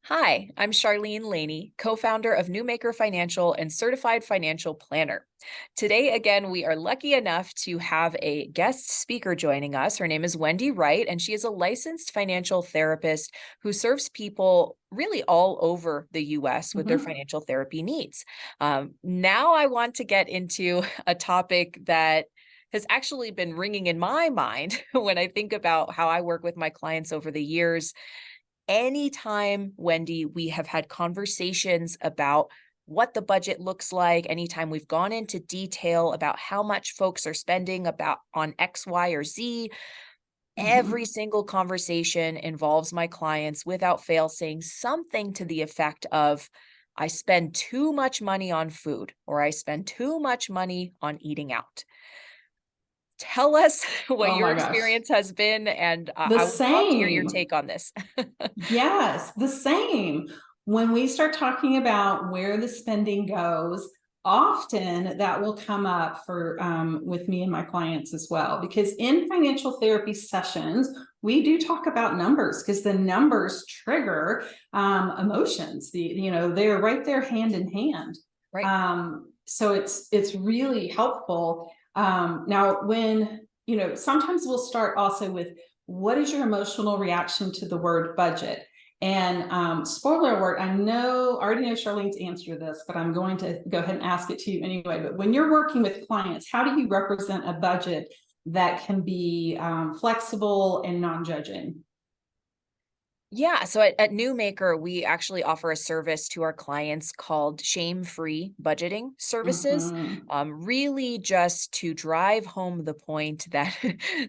Hi, I'm Charlene Laney, co-founder of Newmaker Financial and certified financial planner. Today, again, we are lucky enough to have a guest speaker joining us. Her name is Wendy Wright, and she is a licensed financial therapist who serves people really all over the US with their Mhm. financial therapy needs. Now I want to get into a topic that has actually been ringing in my mind when I think about how I work with my clients over the years. Anytime, Wendy, we have had conversations about what the budget looks like, anytime we've gone into detail about how much folks are spending about on X, Y, or Z, every Mhm. single conversation involves my clients without fail saying something to the effect of, I spend too much money on food, or I spend too much money on eating out. Tell us what Oh your my gosh. experience has been, and The I would love to hear your same. take on this. Yes, the same. When we start talking about where the spending goes, often that will come up for with me and my clients as well. Because in financial therapy sessions, we do talk about numbers because the numbers trigger emotions. They're right there hand in hand. Right. So it's really helpful. Now, when sometimes we'll start also with what is your emotional reaction to the word budget? And spoiler alert, already know Charlene's answer to this, but I'm going to go ahead and ask it to you anyway. But when you're working with clients, how do you represent a budget that can be flexible and non-judging? Yeah, so at Newmaker, we actually offer a service to our clients called shame-free budgeting services. Mm-hmm. Really just to drive home the point that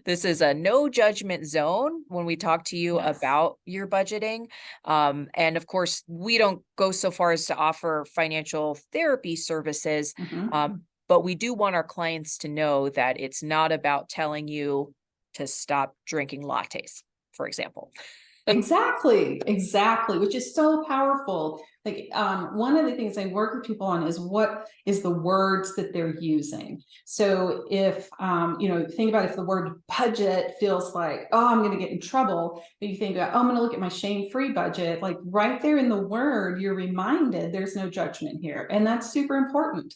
this is a no judgment zone when we talk to you Yes. about your budgeting. And of course, we don't go so far as to offer financial therapy services, Mm-hmm. but we do want our clients to know that it's not about telling you to stop drinking lattes, for example. Exactly, which is so powerful. Like one of the things I work with people on is what is the words that they're using. So if think about if the word budget feels like, oh, I'm going to get in trouble, but you think about, oh, I'm going to look at my shame-free budget. Like right there in the word, you're reminded there's no judgment here, and that's super important.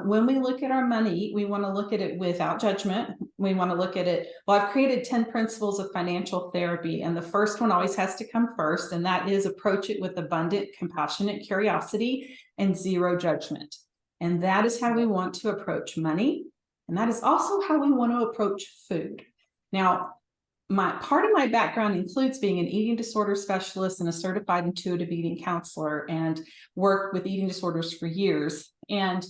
When we look at our money, we want to look at it without judgment. We want to look at it. Well, I've created 10 principles of financial therapy, and the first one always has to come first, and that is approach it with abundant, compassionate curiosity and zero judgment. And that is how we want to approach money. And that is also how we want to approach food. Now, my part of my background includes being an eating disorder specialist and a certified intuitive eating counselor, and worked with eating disorders for years. And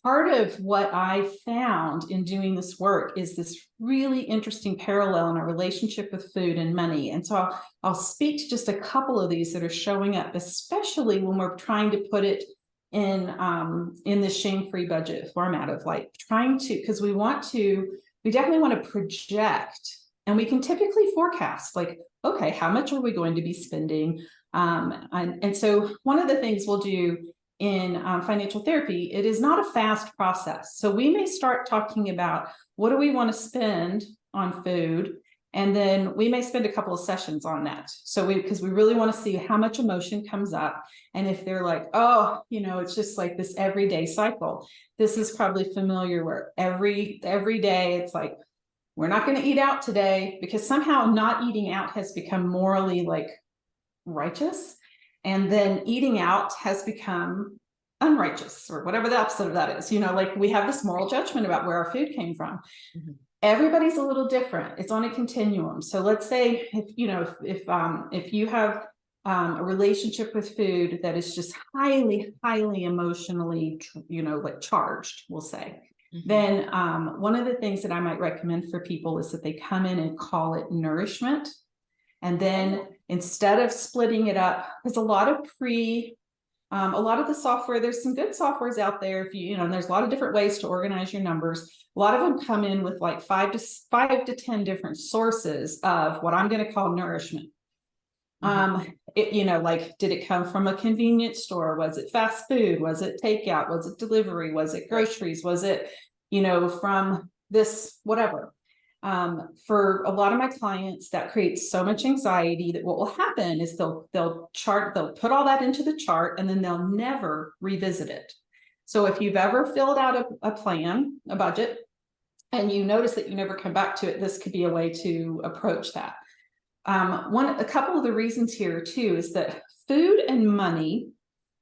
part of what I found in doing this work is this really interesting parallel in our relationship with food and money. And so I'll speak to just a couple of these that are showing up, especially when we're trying to put it in the shame-free budget format of like trying to, because we definitely want to project, and we can typically forecast like, okay, how much are we going to be spending? And so one of the things we'll do in financial therapy, it is not a fast process. So we may start talking about what do we want to spend on food, and then we may spend a couple of sessions on that. So because we really want to see how much emotion comes up, and if they're like, oh, it's just like this everyday cycle. This is probably familiar where every day it's like, we're not going to eat out today, because somehow not eating out has become morally like righteous, and then eating out has become unrighteous, or whatever the opposite of that is. Like we have this moral judgment about where our food came from. Mhm. Everybody's a little different. It's on a continuum. So let's say if you have a relationship with food that is just highly emotionally like charged, we'll say, Mhm. then one of the things that I might recommend for people is that they come in and call it nourishment. And then Oh. instead of splitting it up, there's a lot of the software, there's some good softwares out there. And there's a lot of different ways to organize your numbers. A lot of them come in with like five to 10 different sources of what I'm going to call nourishment. Mhm. Like, did it come from a convenience store? Was it fast food? Was it takeout? Was it delivery? Was it Right. groceries? Was it, from this, whatever? For a lot of my clients, that creates so much anxiety that what will happen is they'll put all that into the chart, and then they'll never revisit it. So if you've ever filled out a plan, a budget, and you notice that you never come back to it, this could be a way to approach that. A couple of the reasons here too is that food and money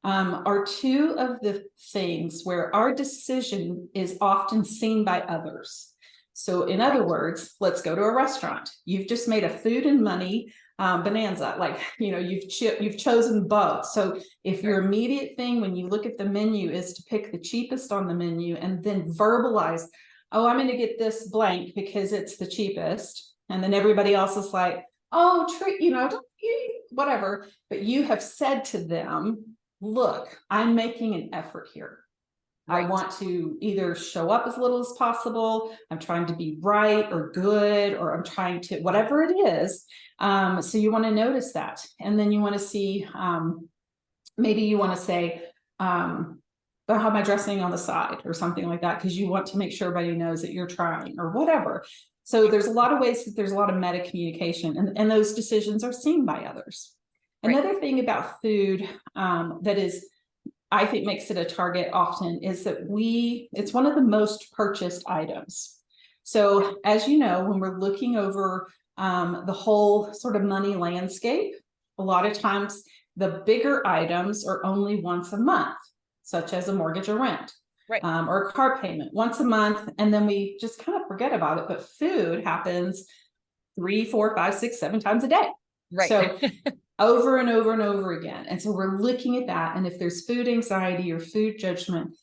are two of the things where our decision is often seen by others. So in other words, let's go to a restaurant. You've just made a food and money bonanza. Like, you've chosen both. So if your immediate thing when you look at the menu is to pick the cheapest on the menu and then verbalize, oh, I'm going to get this blank because it's the cheapest. And then everybody else is like, oh, treat, whatever. But you have said to them, look, I'm making an effort here. Right. I want to either show up as little as possible. I'm trying to be right or good, or I'm trying to, whatever it is. So you want to notice that. And then you want to see, maybe you want to say, but how am I dressing on the side or something like that? Because you want to make sure everybody knows that you're trying or whatever. So there's a lot of ways that there's a lot of meta communication, and those decisions are seen by others. Right. Another thing about food that is, I think makes it a target often is that it's one of the most purchased items. So as you know, when we're looking over the whole sort of money landscape, a lot of times the bigger items are only once a month, such as a mortgage or rent. Right. Or a car payment once a month, and then we just kind of forget about it. But food happens 3, 4, 5, 6, 7 times a day. Right. So over and over and over again. And so we're looking at that. And if there's food anxiety or food judgment,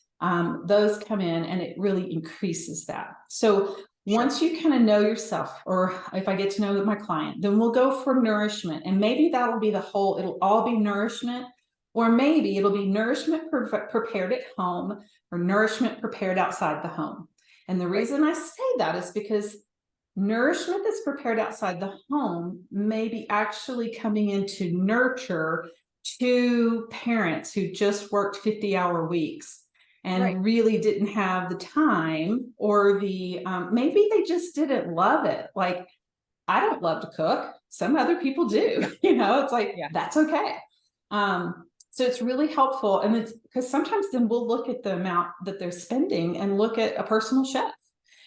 those come in and it really increases that. So once you kind of know yourself, or if I get to know my client, then we'll go for nourishment. And maybe that'll be it'll all be nourishment, or maybe it'll be nourishment prepared at home or nourishment prepared outside the home. And the reason I say that is because nourishment that's prepared outside the home may be actually coming in to nurture two parents who just worked 50-hour weeks and really didn't have the time, or maybe they just didn't love it. Like, I don't love to cook. Some other people do, it's like, that's okay. So it's really helpful. And it's because sometimes then we'll look at the amount that they're spending and look at a personal chef.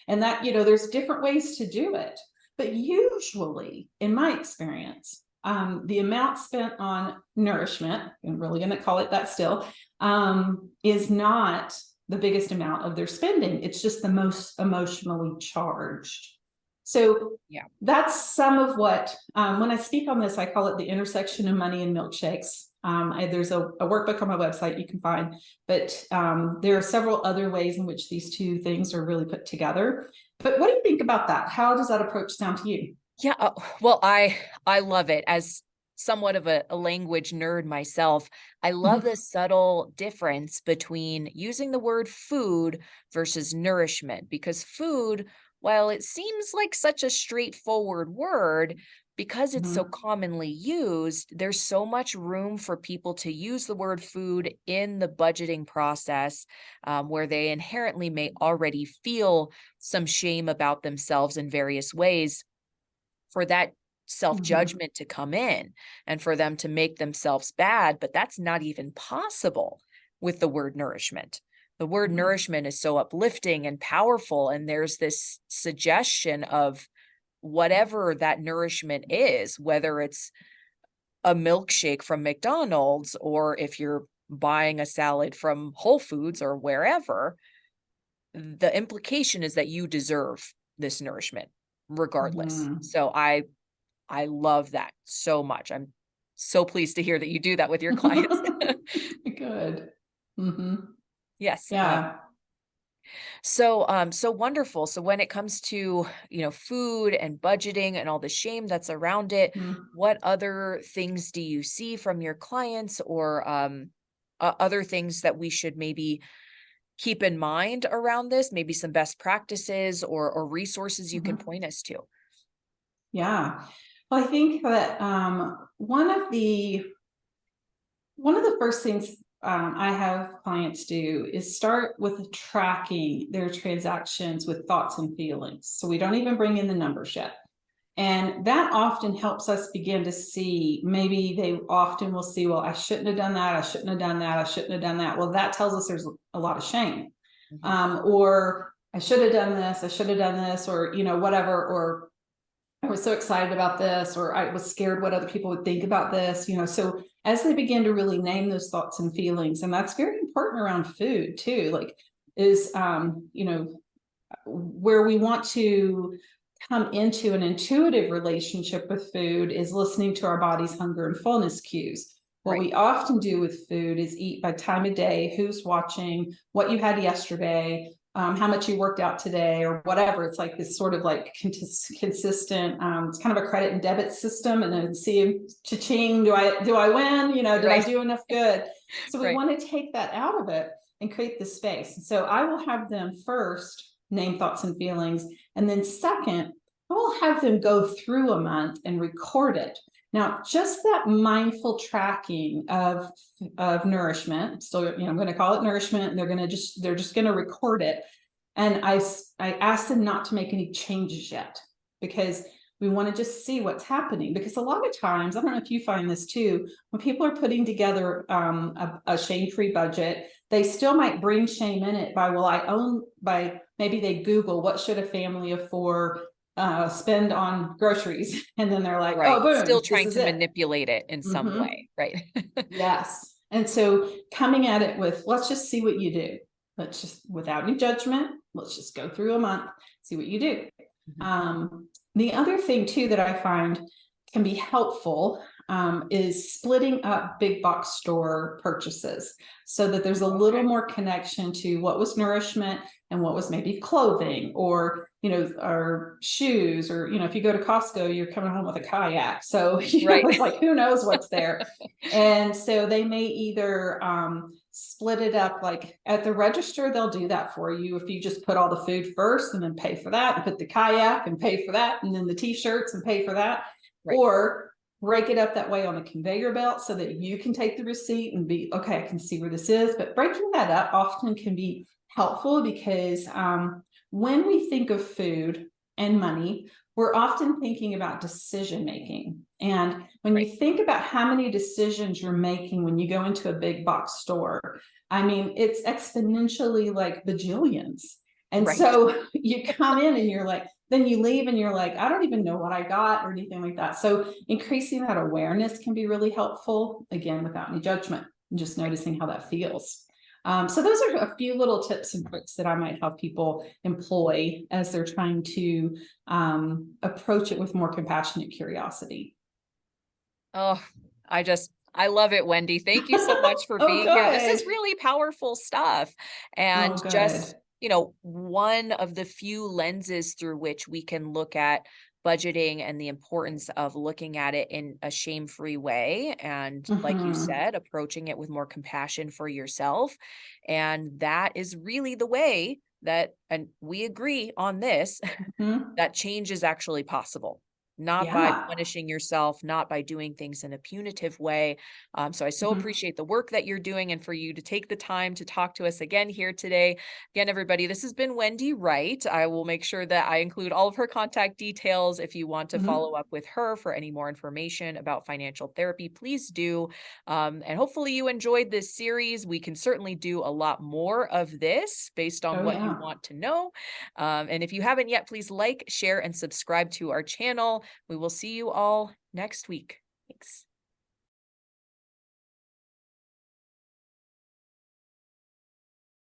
And that, there's different ways to do it. But usually, in my experience, the amount spent on nourishment, I'm really going to call it that still, is not the biggest amount of their spending. It's just the most emotionally charged. So that's some of what, when I speak on this, I call it the intersection of money and milkshakes. There's a workbook on my website you can find, but there are several other ways in which these two things are really put together. But what do you think about that? How does that approach sound to you? Yeah, well, I love it. As somewhat of a language nerd myself, I love the subtle difference between using the word food versus nourishment, because food, while it seems like such a straightforward word, because it's so commonly used, there's so much room for people to use the word food in the budgeting process, where they inherently may already feel some shame about themselves in various ways, for that self-judgment to come in and for them to make themselves bad. But that's not even possible with the word nourishment. The word nourishment is so uplifting and powerful, and there's this suggestion of whatever that nourishment is, whether it's a milkshake from McDonald's, or if you're buying a salad from Whole Foods or wherever, the implication is that you deserve this nourishment regardless. So I love that so much. I'm so pleased to hear that you do that with your clients. Good. Yes. Yeah. So wonderful. So when it comes to, food and budgeting and all the shame that's around it, what other things do you see from your clients, or other things that we should maybe keep in mind around this? Maybe some best practices or resources you can point us to. Yeah. Well, I think that one of the first things I have clients do is start with tracking their transactions with thoughts and feelings. So we don't even bring in the numbers yet. And that often helps us begin to see, maybe they often will see, well, I shouldn't have done that. I shouldn't have done that. I shouldn't have done that. Well, that tells us there's a lot of shame. Or I should have done this. I should have done this, or, whatever, or I was so excited about this, or I was scared what other people would think about this, So as they begin to really name those thoughts and feelings, and that's very important around food too, like is, where we want to come into an intuitive relationship with food is listening to our body's hunger and fullness cues. What Right. we often do with food is eat by time of day, who's watching, what you had yesterday, how much you worked out today, or whatever. It's like this sort of like consistent. It's kind of a credit and debit system, and then see, cha-ching, do I win? Did I Right. do enough good? So we Right. want to take that out of it and create the space. So I will have them first name thoughts and feelings, and then second, I will have them go through a month and record it. Now, just that mindful tracking of nourishment. So, I'm going to call it nourishment, and they're just going to record it. And I asked them not to make any changes yet, because we want to just see what's happening. Because a lot of times, I don't know if you find this too, when people are putting together a shame-free budget, they still might bring shame in it by maybe they Google what should a family of four spend on groceries, and then they're like, oh, Right. Still boom, this trying is to it. manipulate it in some Mm-hmm. way. Right. Yes. And so coming at it with, let's just see what you do. Let's just, without any judgment, let's just go through a month, see what you do. The other thing too that I find can be helpful is splitting up big box store purchases, so that there's a little more connection to what was nourishment and what was maybe clothing, or or shoes, or if you go to Costco, you're coming home with a kayak, so Right. it's like, who knows what's there. And so they may either split it up, like at the register, they'll do that for you if you just put all the food first and then pay for that, and put the kayak and pay for that, and then the t-shirts and pay for that. Right. Or break it up that way on the conveyor belt, so that you can take the receipt and be, okay, I can see where this is. But breaking that up often can be helpful, because when we think of food and money, we're often thinking about decision making. And when you think about how many decisions you're making when you go into a big box store, I mean, it's exponentially like bajillions. And Right. so you come in and you're like, then you leave and you're like, I don't even know what I got or anything like that. So increasing that awareness can be really helpful, again, without any judgment, and just noticing how that feels. So those are a few little tips and tricks that I might have people employ as they're trying to approach it with more compassionate curiosity. Oh, I love it, Wendy. Thank you so much for Oh, being here. This is good. really powerful stuff. And Oh, just, good. one of the few lenses through which we can look at budgeting, and the importance of looking at it in a shame-free way. And like you Mm-hmm. said, approaching it with more compassion for yourself. And that is really the way that, and we agree on this, Mm-hmm. that change is actually possible, not by Yeah. punishing yourself, not by doing things in a punitive way. So I so Mm-hmm. appreciate the work that you're doing, and for you to take the time to talk to us again here today. Again, everybody, this has been Wendy Wright. I will make sure that I include all of her contact details. If you want to Mm-hmm. follow up with her for any more information about financial therapy, please do. And hopefully you enjoyed this series. We can certainly do a lot more of this based on Oh, what you yeah. want to know. And if you haven't yet, please like, share, and subscribe to our channel. We will see you all next week. Thanks.